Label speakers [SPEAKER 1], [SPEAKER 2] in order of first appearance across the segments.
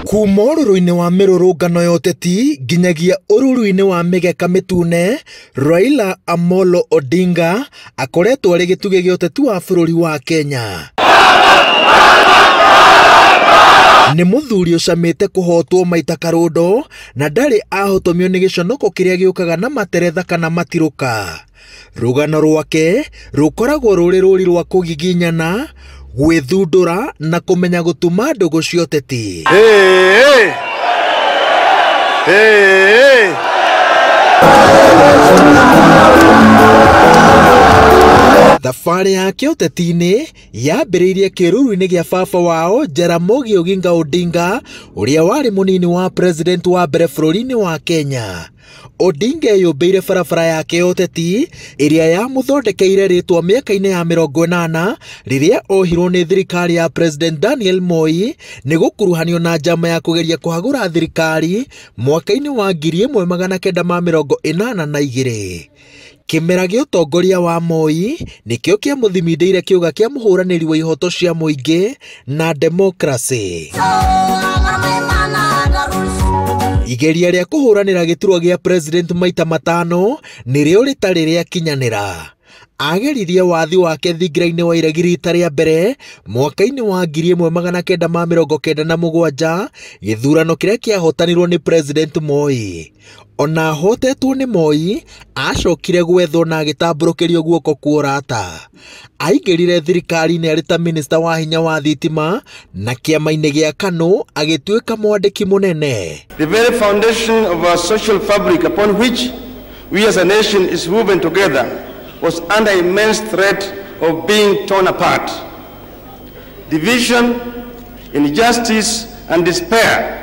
[SPEAKER 1] Kuma ũrũrũ-inĩ wa mĩrũrũngano ya ũteti nginyagia ũrũrũ-inĩ wa mĩgeka mĩtune, Raila Amolo Odinga akoretwo arĩ gĩtugĩ gĩa ũteti wa bũrũri wa Kenya. Nĩ mũthuri ũcamĩte kũhotwo maita karũndo na ndarĩ ahotomio nĩ gĩconoko kĩrĩa gĩũkaga na materetha kana matirũka. Rũgano rwake rũkoragwo rũrĩ rũri rwa kũgiginyana, gwĩthundũra na kũmenya gũtuma ndũgũ cia ũteti. Thabarĩ yake ũteti-inĩ yambĩrĩirie kĩruru-inĩ gĩa baba wao Jaramogi Oginga Odinga, ũrĩa warĩ mũnini wa president wa mbere bũrũri-inĩ wa Kenya. Odinga eyũmbĩire barabara yake ya ũteti ĩrĩa yamũthondekeire rĩtwa mĩaka-inĩ ya 80 rĩrĩa ohirwo nĩ thirikari ya President Daniel Moi nĩ gũkuruhanio na njama ya kũgeria kũhagũra thirikari mwaka-inĩ wa 1982. Kĩmera gĩa ũtongoria wa Moi nĩkĩo kĩamũthimindĩire kĩũga kĩa mũhũranĩri wa ihoto cia mũingĩ na democracy. Igeria rĩa kũhũranĩra gĩturwa gĩa president maita 5 nĩrĩo rĩtarĩ rĩakinyanĩra. Ageririe wathi wake thingira-inĩ wa iregi rita rĩa mbere mwaka-inĩ wa 1997, gĩthurano kĩrĩa kĩahotanirwo nĩ President Moi. Ona ahotetwo nĩ Moi, acokire gwethwo na agĩtambũrũkĩrio guoko kwa ũrata. Aingĩrire thirikari-inĩ arĩ ta minista wa hinya wa thitima na kĩama-inĩ gĩa KANU agĩtuĩka mwandĩki mũnene.
[SPEAKER 2] The very foundation of our social fabric upon which we as a nation is woven together was under immense threat of being torn apart. Division, injustice, and despair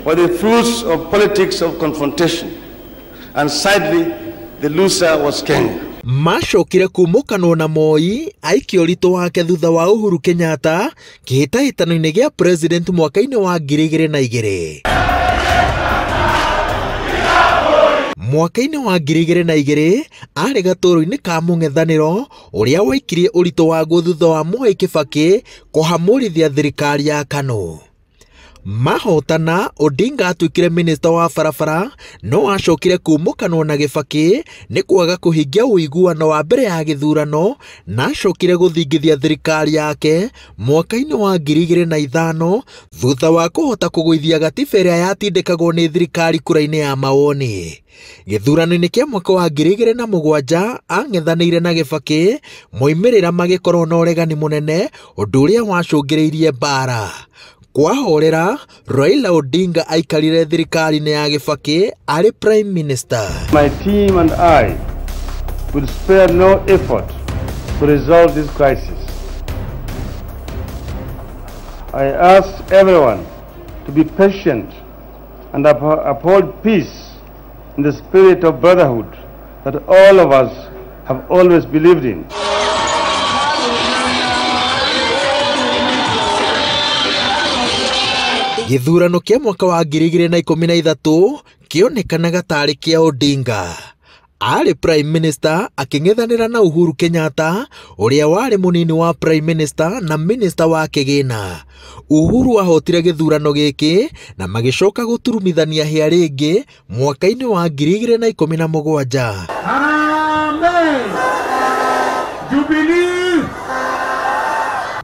[SPEAKER 2] were the fruits of politics of confrontation, and sadly, the loser was Kenya.
[SPEAKER 1] Macokire kumũkanwo na Moi aikio ũritũ wake thutha wa Uhuru Kenyatta kĩhĩtahĩtano-inĩ gĩa president mwaka-inĩ wa 2002. Mwaka-inĩ wa 2002 arĩ gatũrũ-inĩ ka mũng'ethanĩro ũrĩa waikirie ũritũ waguo thutha wa Mwai Kibaki kũhamũrithia thirikari ya KANU. Mahotana, Odinga atuĩkire minista wa barabara no acokire kumũkanwo na Kibaki nĩ kwaga kũhingia ũiguano wa mbere ya gĩthurano na acokire gũthingithia thirikari yake mwaka-inĩ wa 2005 thutha wa kũhota kũgũithia gatiba ĩrĩa yatindĩkagwo nĩ thirikari kura-inĩ ya mawoni. Gĩthurano-inĩ kĩa mwaka wa 2007 ang'ethanĩire na Kibaki, moimĩrĩra magĩkorwo na ũregani mũnene, ũndũ ũrĩa wacũngĩrĩirie mbara. Kwahorera, Raila Odinga aikarire thirikari-inĩ ya Kibaki arĩ prime minister.
[SPEAKER 2] My team and I will spare no effort to resolve this crisis. I ask everyone to be patient and uphold peace in the spirit of brotherhood that all of us have always believed in.
[SPEAKER 1] Gĩthurano kĩa mwaka wa 2013 kĩonekanaga tarĩ kĩa Odinga. Arĩ prime minister akĩng'ethanĩra na Uhuru Kenyatta ũrĩa warĩ mũnini wa prime minister na minister wa kĩgĩna. Uhuru ahotire gĩthurano gĩkĩ na magĩcoka gũturumithania hĩa rĩngĩ mwaka-inĩ wa 2017. Amen. Jubilee.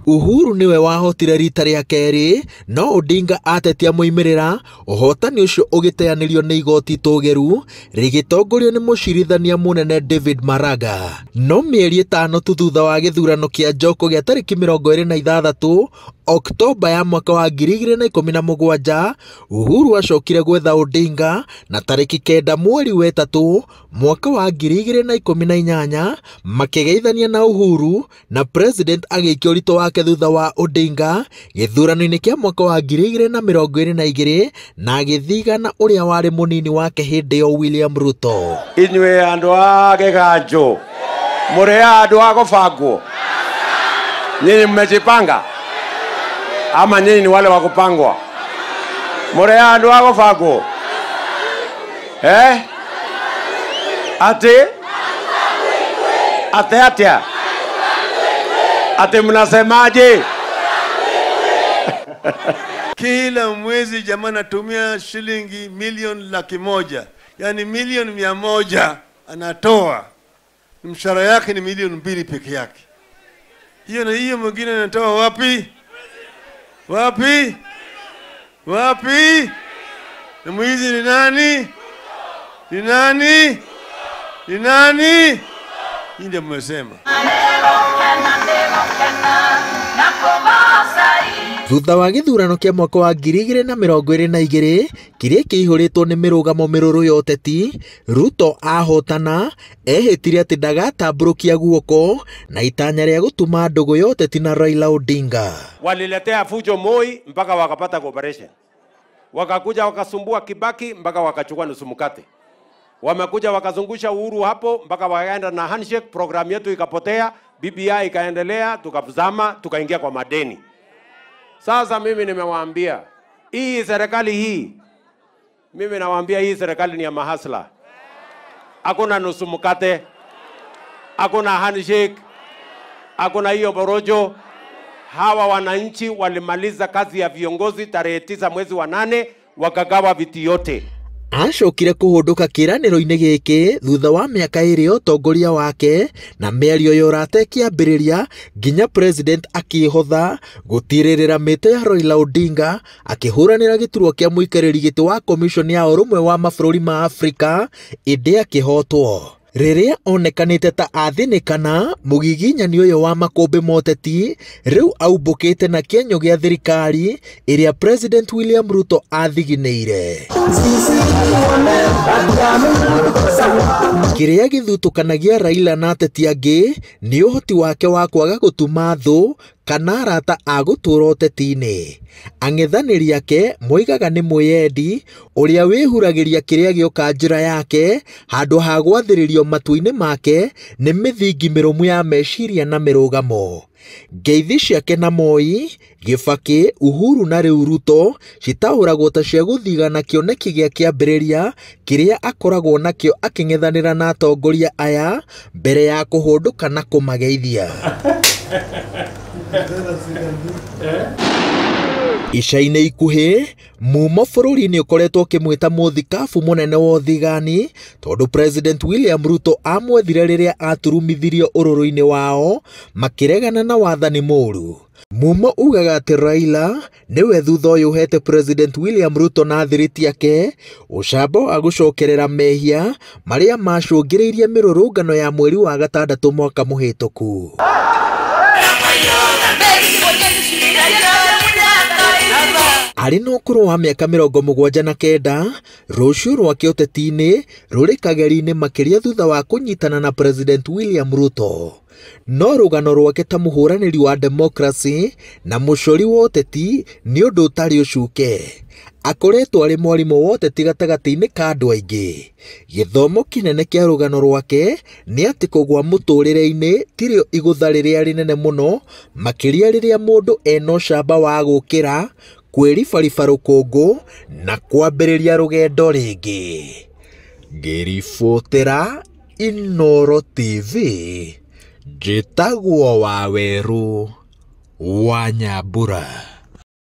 [SPEAKER 1] Uhuru niwe wahotire rita rĩa kerĩ, no Odinga atetia moimĩrĩra ũhotani ũcio ũgĩteanĩrio nĩ igoti tũgeru rĩgĩtongorio nĩ mũcirithania mũnene David Maraga. No mĩeri 5 tu thutha wa gĩthurano kĩa njoko gĩa tarĩki 26 Oktoba ya mwaka wa 2017, Uhuru acokire gwetha Odinga na tarĩki 9 mweri wa 3 mwaka wa 2018 makĩgeithania na Uhuru na president agĩikia ũritũ wake thutha wa Odinga gĩthurano-inĩ kĩa mwaka wa 2022 na agĩthigana ũrĩa warĩ mũnini wake hĩndĩ ĩyo William Ruto.
[SPEAKER 3] Inyuĩ andũ a Kĩganjũ mũrĩ andũ a gũbangwo, nyinyi mmejipanga ama nyinyi ni wale wa kupangwa? Mũrĩ andũ a gũbangwo ate ate mnasemaje?
[SPEAKER 4] Kila mwezi jamaa anatumia shilingi milioni 100,000, yani milioni 100 anatoa. Mshahara yake ni milioni 2 peke yake. Hiyo na hiyo mwingine anatoa wapi? Wapi? Wapi? Na mwizi ni nani? Ni nani? Ni nani? Ndio mmesema.
[SPEAKER 1] Thutha wa githurano kia mwaka wa 2022 kiria kiihuritwo ni mirugamo miruru ya uteti, Ruto ahotana ehitire ati ndagatambũrũkia guoko na itanya ria gutuma ndugu ya uteti na Raila Odinga.
[SPEAKER 3] Waliletea fujo Moi mpaka wakapata cooperation. Wakakuja wakasumbua Kibaki mpaka wakachukua nusu mkate. Wamekuja wakazungusha Uhuru hapo mpaka wakaenda na handshake, program yetu ikapotea, BBI ikaendelea, tukazama, tukaingia kwa madeni. Sasa mimi nimewaambia, hii serikali hii, mimi nawaambia hii serikali ni ya mahasla. Hakuna nusu mkate, hakuna handshake, hakuna hiyo borojo. Hawa wananchi walimaliza kazi ya viongozi tarehe 9 mwezi wa 8, wakagawa viti yote.
[SPEAKER 1] Acokire kuhunduka kiraniro-ini giki thutha wa miaka 2 ya utongoria wake na mĩario ya ũrata ĩkĩambĩrĩria nginya president akĩhotha gũtirĩrĩra mĩtĩ ya Raila Odinga akĩhũranĩra gĩturwa kĩa mũikarĩri gĩtĩ wa commission ya ũrũmwe wa mabũrũri ma Afrika ĩndĩ akĩhotwo. Riria onekanite ta athinikana mugiginyani uyu wa makombe moteti riu aumbukite na kienyo gia thirikari iria President William Ruto athigineire. Kiria githutukanagia Raila na ateti angi ni uhoti wake wa kwaga gutuma thu kana arata agutura uteti-ini. Ang'ethaniri ake moigaga ni mwiyendi uria wihuragiria kiria gioka njira yake handu ha gwathiririo matu-ini make ni mithingi mirumu ya meciria na mirugamo. Ngeithi ciake na Moi, Kibaki, Uhuru na riu Ruto citahuragwo ta cia guthigana kioneki gia kiambiriria kiria akoragwo nakio aking'ethanira na atongoria aya mbere ya kuhunduka na kumageithia. Ica-inĩ ikuhĩ mumo bũrũri-inĩ ũkoretwo ũkĩmwĩta mũthikabu mũnene wa ũthigani tondũ President William Ruto amwethire rĩrĩa aturumithirio ũrũrũ-inĩ wao makĩregana na wathani mũũru. Mumo ugaga atĩ Raila nĩwe thutha ũyũ ũhete President William Ruto na thiriti yake ũcamba wa gũcokerera mehia marĩa macũngĩrĩirie mĩrũrũngano ya mweri wa 6 mwaka mũhĩtũku. Ari no ũkũrũ wa mĩaka 79 rũciũ rwake ũteti-inĩ rũrĩ kageri-inĩ makĩria thutha wa kũnyitana na President William Ruto. No rũgano rwake ta mũhũranĩri wa democracy na mũcori wa ũteti nĩ ũndũ ũtarĩ ũcuke. Akoretwo arĩ mwarimũ wa ũteti gatagatĩ-inĩ ka andũ aingĩ. Gĩthomo kĩnene kĩa rũgano rwake nĩ atĩ kũgwa mũtũrĩre-inĩ tirĩo igũtha rĩrĩa rĩnene mũno makĩria rĩrĩa mũndũ ena ũcamba wa gũkĩra kwĩribariba rũkũngũ na kwambĩrĩria rũgendo rĩngĩ. Ngĩribotera Inooro TV, njĩtagwo Waweru wa Nyambura.